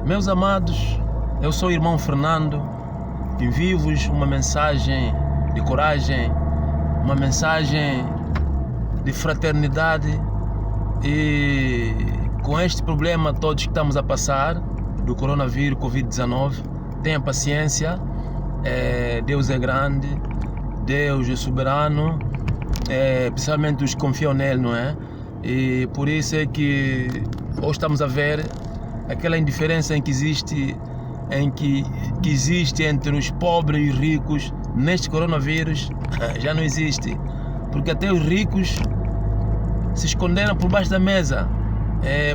Meus amados, eu sou o irmão Fernando, envio-vos uma mensagem de coragem, uma mensagem de fraternidade e com este problema todos que estamos a passar do coronavírus, Covid-19, tenha paciência, Deus é grande, Deus é soberano, principalmente os que confiam nele, não é? E por isso é que hoje estamos a ver aquela indiferença que existe entre os pobres e os ricos neste coronavírus. Já não existe, porque até os ricos se esconderam por baixo da mesa.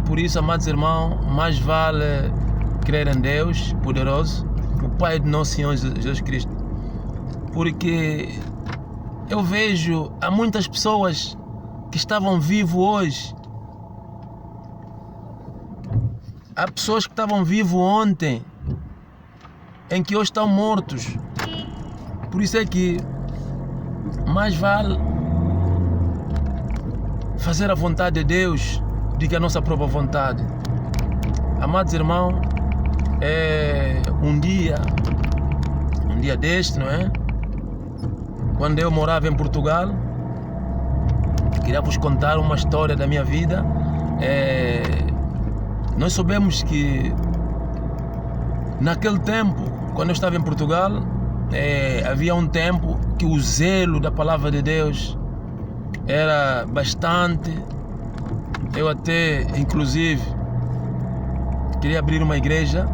Por isso, amados irmãos, mais vale crer em Deus poderoso, o Pai de nosso Senhor Jesus Cristo, porque eu vejo há muitas pessoas que estavam vivos hoje. Há pessoas que estavam vivos ontem, em que hoje estão mortos. Por isso é que mais vale fazer a vontade de Deus do que a nossa própria vontade. Amados irmãos, um dia deste, não é? Quando eu morava em Portugal, queria vos contar uma história da minha vida. Nós soubemos que naquele tempo, quando eu estava em Portugal, havia um tempo que o zelo da palavra de Deus era bastante. Eu até, inclusive, queria abrir uma igreja,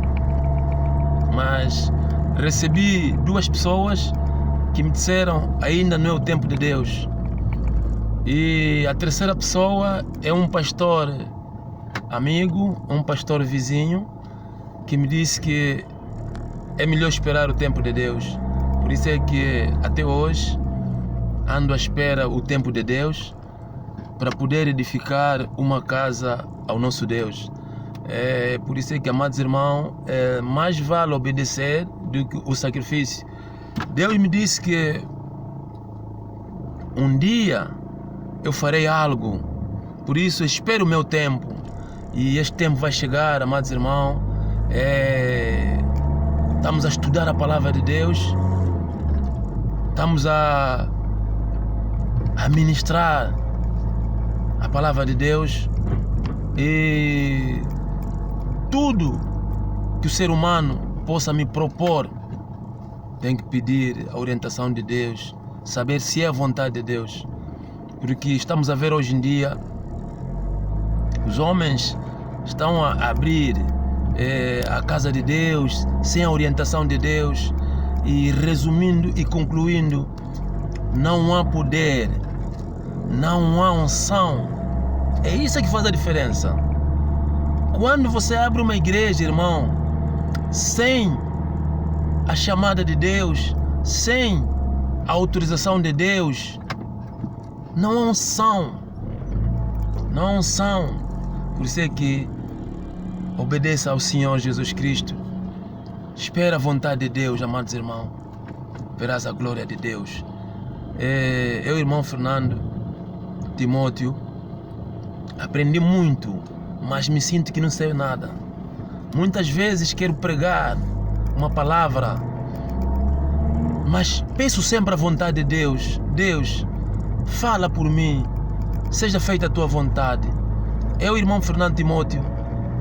mas recebi duas pessoas que me disseram ainda não é o tempo de Deus. E a terceira pessoa é um pastor amigo, um pastor vizinho, que me disse que é melhor esperar o tempo de Deus. Por isso é que até hoje ando à espera o tempo de Deus para poder edificar uma casa ao nosso Deus. Por isso é que, amados irmãos, mais vale obedecer do que o sacrifício. Deus me disse que um dia eu farei algo, por isso espero o meu tempo, e este tempo vai chegar, amados irmãos. Estamos a estudar a palavra de Deus, estamos a ministrar a palavra de Deus, e tudo que o ser humano possa me propor, tem que pedir a orientação de Deus, saber se é a vontade de Deus, porque estamos a ver hoje em dia, os homens estão a abrir a casa de Deus sem a orientação de Deus, e resumindo e concluindo, não há poder, não há unção. É isso que faz a diferença. Quando você abre uma igreja, irmão, sem a chamada de Deus, sem a autorização de Deus, não há unção, não há unção. Por isso é que obedeça ao Senhor Jesus Cristo, espera a vontade de Deus, amados irmãos, verás a glória de Deus. Eu, irmão Fernando Timóteo, aprendi muito, mas me sinto que não sei nada. Muitas vezes quero pregar uma palavra, mas peço sempre a vontade de Deus. Deus, fala por mim, seja feita a tua vontade. Eu, irmão Fernando Timóteo,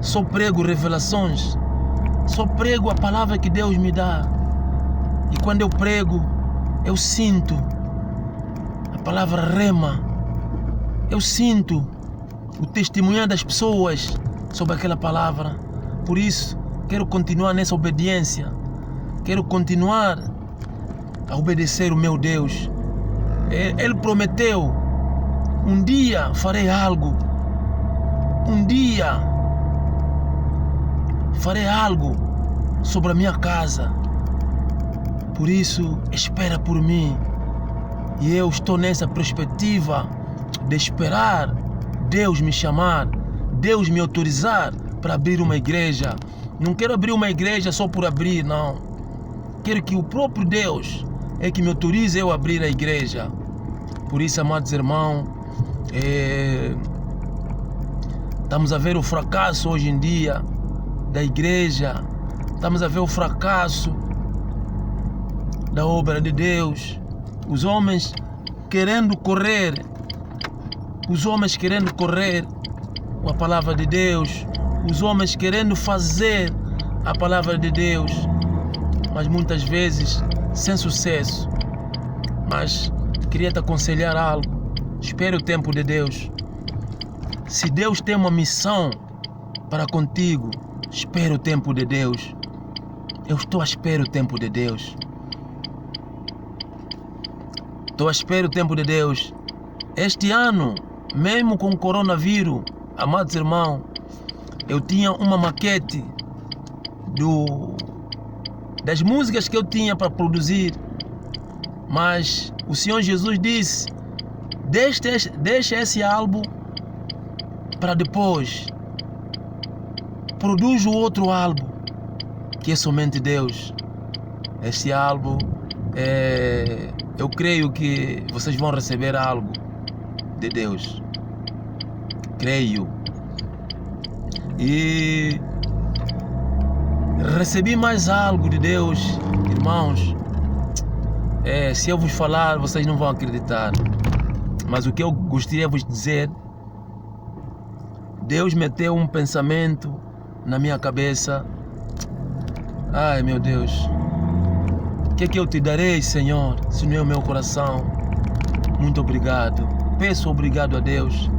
só prego revelações, só prego a palavra que Deus me dá. E quando eu prego, eu sinto a palavra rema, eu sinto o testemunho das pessoas sobre aquela palavra. Por isso, quero continuar nessa obediência, quero continuar a obedecer o meu Deus. Ele prometeu, um dia farei algo, um dia farei algo sobre a minha casa. Por isso, espera por mim. E eu estou nessa perspectiva de esperar Deus me chamar, Deus me autorizar para abrir uma igreja. Não quero abrir uma igreja só por abrir, não. Quero que o próprio Deus é que me autorize eu a abrir a igreja. Por isso, amados irmãos, estamos a ver o fracasso hoje em dia da igreja, estamos a ver o fracasso da obra de Deus, os homens querendo correr com a palavra de Deus, os homens querendo fazer a palavra de Deus, mas muitas vezes sem sucesso. Mas queria te aconselhar algo: espere o tempo de Deus. Se Deus tem uma missão para contigo, espere o tempo de Deus. Eu estou à espera o tempo de Deus. Estou à espera o tempo de Deus. Este ano, mesmo com o coronavírus, amados irmãos, eu tinha uma maquete das músicas que eu tinha para produzir, mas o Senhor Jesus disse: deixa esse álbum para depois, produz o outro álbum, que é somente Deus. Este álbum, eu creio que vocês vão receber algo de Deus, creio. E recebi mais algo de Deus, irmãos. Se eu vos falar, vocês não vão acreditar. Mas o que eu gostaria de vos dizer: Deus meteu um pensamento na minha cabeça. Ai, meu Deus, o que é que eu te darei, Senhor, se não é o meu coração? Muito obrigado. Peço obrigado a Deus.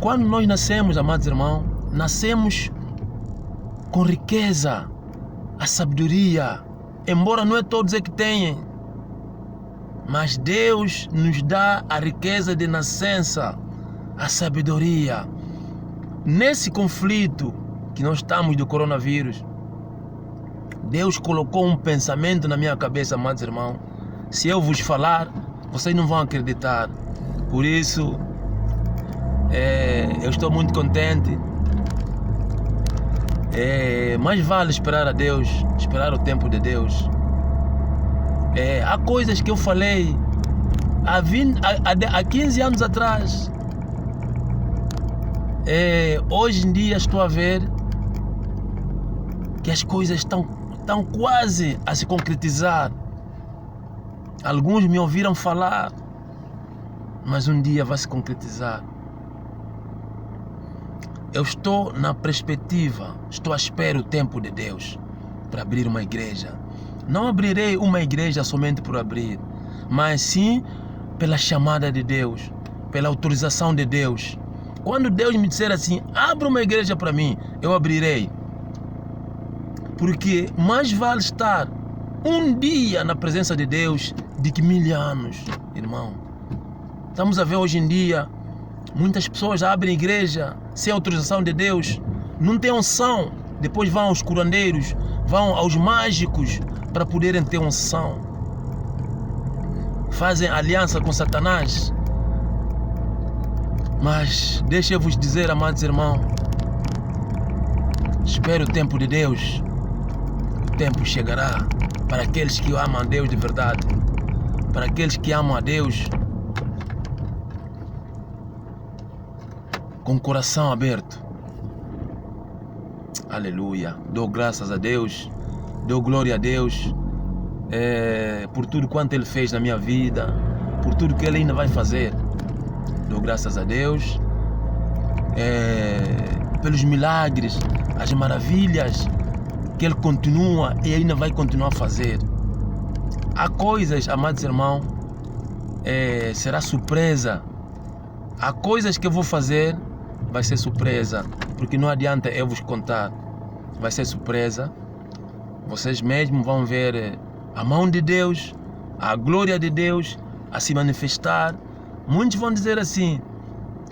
Quando nós nascemos, amados irmãos, nascemos com riqueza, a sabedoria, embora não é todos que têm, mas Deus nos dá a riqueza de nascença, a sabedoria. Nesse conflito que nós estamos do coronavírus, Deus colocou um pensamento na minha cabeça, amados irmãos. Se eu vos falar, vocês não vão acreditar. Por isso, eu estou muito contente. Mais vale esperar a Deus, esperar o tempo de Deus. Há coisas que eu falei há 15 anos atrás. Hoje em dia estou a ver que as coisas estão quase a se concretizar. Alguns me ouviram falar, mas um dia vai se concretizar. Eu estou na perspectiva, estou à espera o tempo de Deus para abrir uma igreja. Não abrirei uma igreja somente por abrir, mas sim pela chamada de Deus, pela autorização de Deus. Quando Deus me disser assim: abre uma igreja para mim, eu abrirei. Porque mais vale estar um dia na presença de Deus do que 1000 anos, irmão. Estamos a ver hoje em dia, muitas pessoas abrem igreja sem autorização de Deus, não tem unção, depois vão aos curandeiros, vão aos mágicos para poderem ter unção. Fazem aliança com Satanás. Mas deixa eu vos dizer, amados irmãos, espere o tempo de Deus. O tempo chegará para aqueles que amam a Deus de verdade, para aqueles que amam a Deus com o coração aberto. Aleluia. Dou graças a Deus, dou glória a Deus por tudo quanto Ele fez na minha vida, por tudo que Ele ainda vai fazer. Dou graças a Deus pelos milagres, as maravilhas que Ele continua e ainda vai continuar a fazer. Há coisas, amados irmãos, será surpresa. Há coisas que eu vou fazer, vai ser surpresa, porque não adianta eu vos contar. Vai ser surpresa. Vocês mesmos vão ver a mão de Deus, a glória de Deus a se manifestar. Muitos vão dizer assim: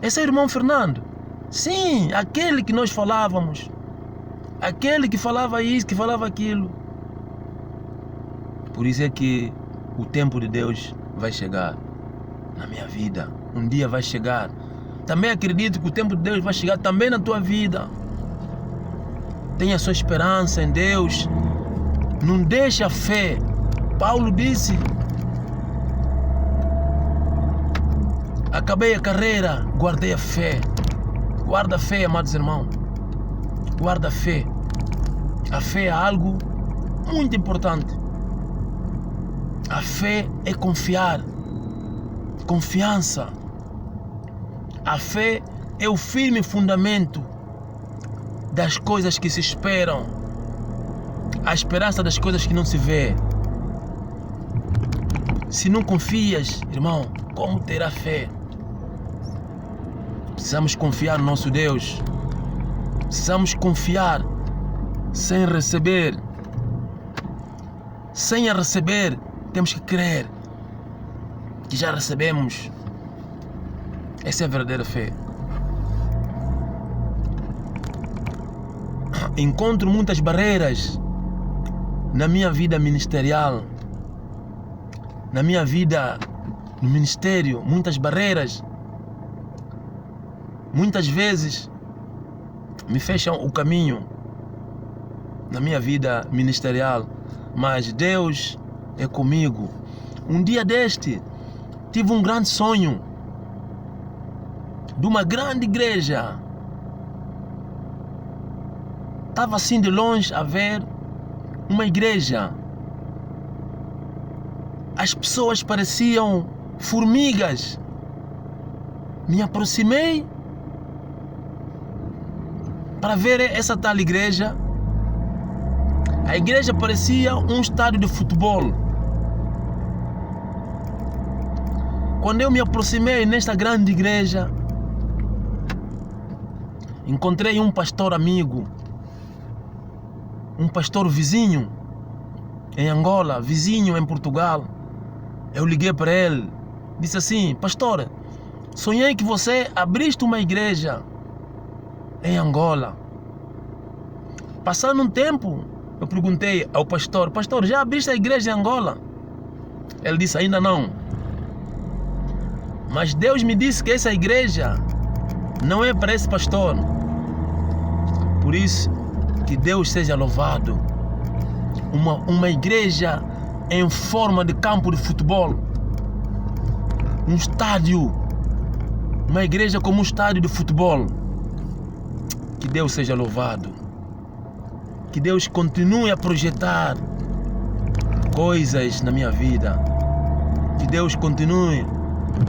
esse é o irmão Fernando. Sim, aquele que nós falávamos, aquele que falava isso, que falava aquilo. Por isso é que o tempo de Deus vai chegar na minha vida. Um dia vai chegar. Também acredito que o tempo de Deus vai chegar também na tua vida. Tenha sua esperança em Deus. Não deixe a fé. Paulo disse: acabei a carreira, guardei a fé. Guarda a fé, amados irmãos. guarda a fé. A fé é algo muito importante. A fé é confiar. Confiança. A fé é o firme fundamento das coisas que se esperam. A esperança das coisas que não se vê. Se não confias, irmão, como terá fé? Precisamos confiar no nosso Deus. Precisamos confiar sem receber. Sem a receber, temos que crer que já recebemos. Essa é a verdadeira fé. Encontro muitas barreiras na minha vida ministerial, na minha vida no ministério, muitas barreiras. Muitas vezes me fecham o caminho na minha vida ministerial, mas Deus é comigo. Um dia deste, tive um grande sonho de uma grande igreja. Estava assim de longe a ver uma igreja. As pessoas pareciam formigas. Me aproximei para ver essa tal igreja. A igreja parecia um estádio de futebol. Quando eu me aproximei nesta grande igreja, encontrei um pastor amigo, um pastor vizinho em Angola, vizinho em Portugal. Eu liguei para ele, disse assim: pastor, sonhei que você abriste uma igreja em Angola. Passando um tempo, eu perguntei ao pastor: pastor, já abriste a igreja em Angola? Ele disse: ainda não. Mas Deus me disse que essa igreja não é para esse pastor. Por isso, que Deus seja louvado. Uma igreja em forma de campo de futebol. Um estádio. Uma igreja como um estádio de futebol. Que Deus seja louvado. Que Deus continue a projetar coisas na minha vida. Que Deus continue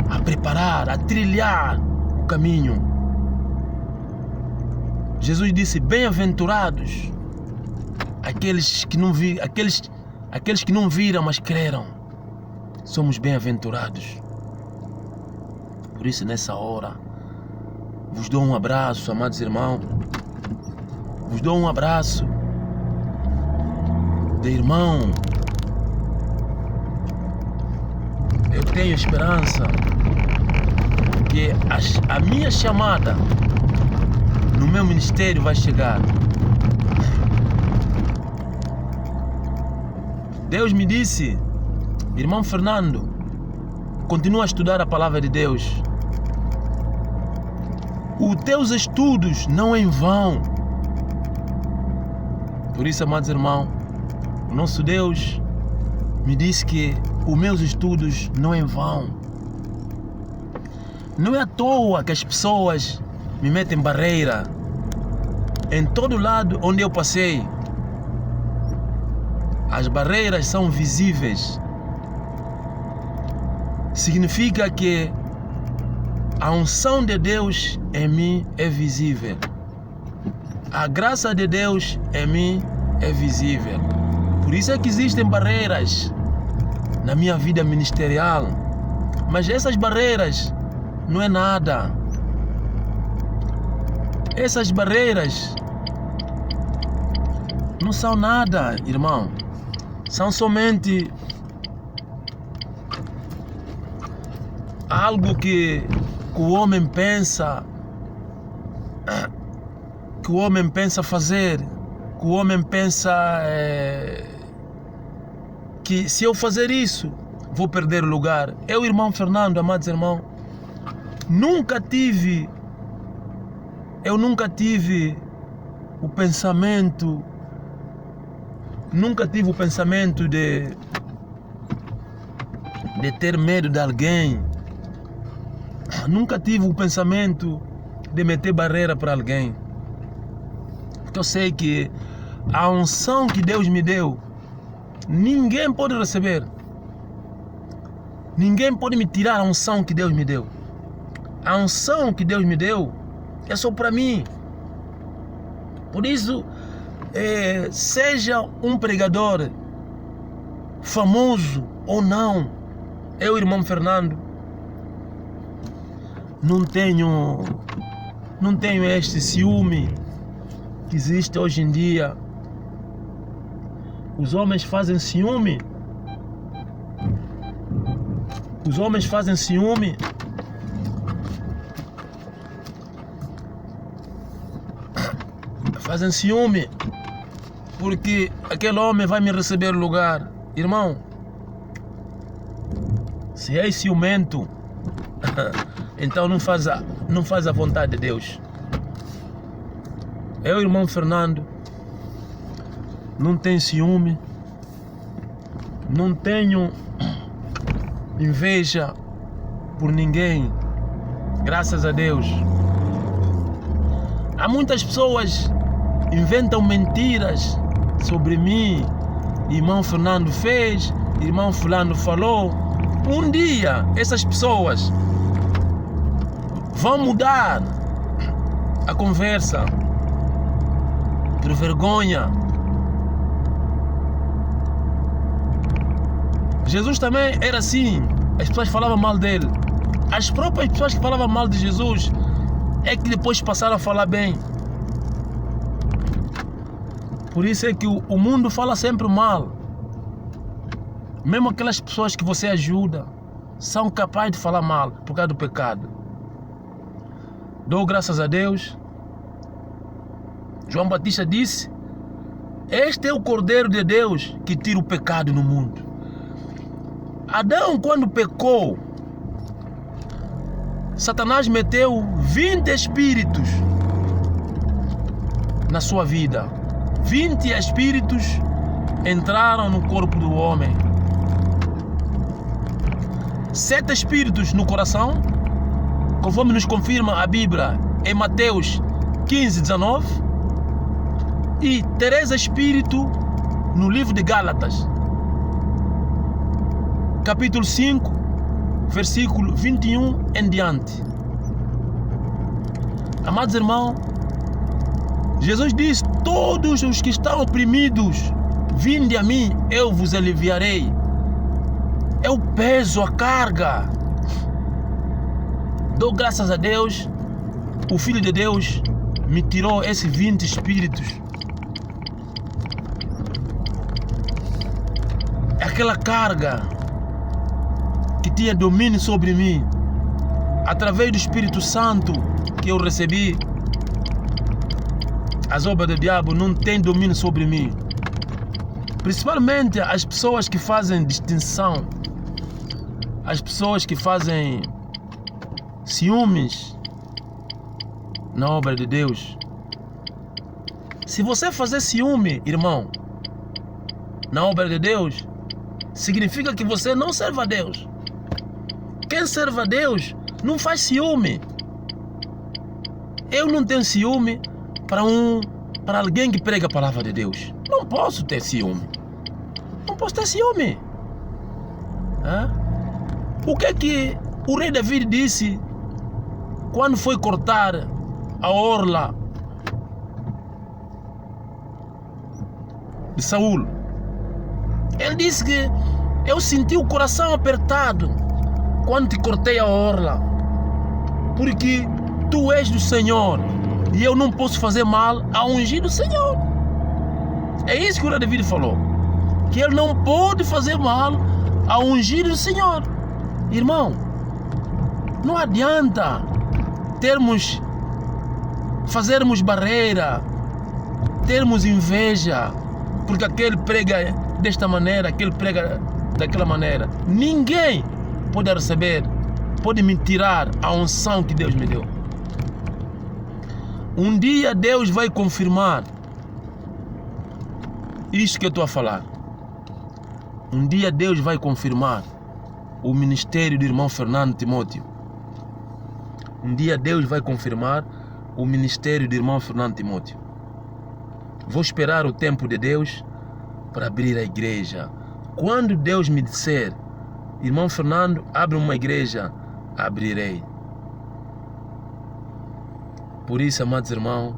a preparar, a trilhar o caminho. Jesus disse: bem-aventurados aqueles que não viram, mas creram. Somos bem-aventurados. Por isso, nessa hora, vos dou um abraço, amados irmãos. Vos dou um abraço de irmão. Eu tenho esperança que a minha chamada no meu ministério vai chegar. Deus me disse: irmão Fernando, continua a estudar a palavra de Deus. Os teus estudos não é em vão. Por isso, amados irmãos, o nosso Deus me disse que os meus estudos não é em vão. Não é à toa que as pessoas me metem barreira em todo lado onde eu passei. As barreiras são visíveis. Significa que a unção de Deus em mim é visível. A graça de Deus em mim é visível. Por isso é que existem barreiras na minha vida ministerial. Mas essas barreiras não é nada. Essas barreiras não são nada, irmão. São somente algo que o homem pensa, fazer, que o homem pensa que se eu fazer isso, vou perder o lugar. Eu, irmão Fernando, amados irmãos, nunca tive o pensamento de ter medo de alguém. Nunca tive o pensamento de meter barreira para alguém. Porque eu sei que a unção que Deus me deu, ninguém pode receber. Ninguém pode me tirar a unção que Deus me deu. A unção que Deus me deu é só para mim. Por isso, seja um pregador famoso ou não, eu, irmão Fernando, não tenho este ciúme que existe hoje em dia. Os homens fazem ciúme. Os homens fazem ciúme. Fazem ciúme porque aquele homem vai me receber lugar. Irmão, se é ciumento, então não faz a vontade de Deus. Eu, irmão Fernando, não tenho ciúme, não tenho inveja por ninguém, graças a Deus. Há muitas pessoas que inventam mentiras sobre mim. Irmão Fernando fez, irmão fulano falou. Um dia essas pessoas vão mudar a conversa por vergonha. Jesus também era assim. As pessoas falavam mal dele. As próprias pessoas que falavam mal de Jesus é que depois passaram a falar bem. Por isso é que o mundo fala sempre mal. Mesmo aquelas pessoas que você ajuda são capazes de falar mal por causa do pecado. Dou graças a Deus. João Batista disse: este é o Cordeiro de Deus que tira o pecado no mundo. Adão, quando pecou, Satanás meteu 20 espíritos na sua vida. 20 espíritos entraram no corpo do homem. 7 espíritos no coração, conforme nos confirma a Bíblia em Mateus 15:19, e 3 espíritos no livro de Gálatas, capítulo 5, versículo 21 em diante. Amados irmãos, Jesus diz: todos os que estão oprimidos, vinde a mim, eu vos aliviarei. É o peso, a carga. Dou graças a Deus, o Filho de Deus me tirou esses 20 espíritos. É aquela carga que tinha domínio sobre mim, através do Espírito Santo que eu recebi. As obras do diabo não têm domínio sobre mim. Principalmente as pessoas que fazem distinção, as pessoas que fazem ciúmes na obra de Deus. Se você fazer ciúme, irmão, na obra de Deus, significa que você não serve a Deus. Quem serve a Deus não faz ciúme. Eu não tenho ciúme para alguém que prega a palavra de Deus. Não posso ter ciúme. Não posso ter ciúme. O que é que o rei David disse quando foi cortar a orla de Saul? Ele disse que eu senti o coração apertado quando te cortei a orla, porque tu és do Senhor e eu não posso fazer mal ao ungido do Senhor. É isso que o rei David falou, que ele não pode fazer mal ao ungido do Senhor. Irmão, não adianta fazermos barreira, termos inveja, porque aquele prega desta maneira, aquele prega daquela maneira. Ninguém pode receber, pode me tirar a unção que Deus me deu. Um dia Deus vai confirmar isso que eu estou a falar. Um dia Deus vai confirmar o ministério do irmão Fernando Timóteo. Um dia Deus vai confirmar o ministério do irmão Fernando Timóteo. Vou esperar o tempo de Deus para abrir a igreja. Quando Deus me disser, irmão Fernando, abre uma igreja, abrirei. Por isso, amados irmãos,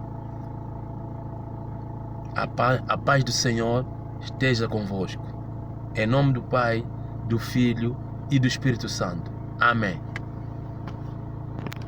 a paz do Senhor esteja convosco. Em nome do Pai, do Filho e do Espírito Santo. Amém.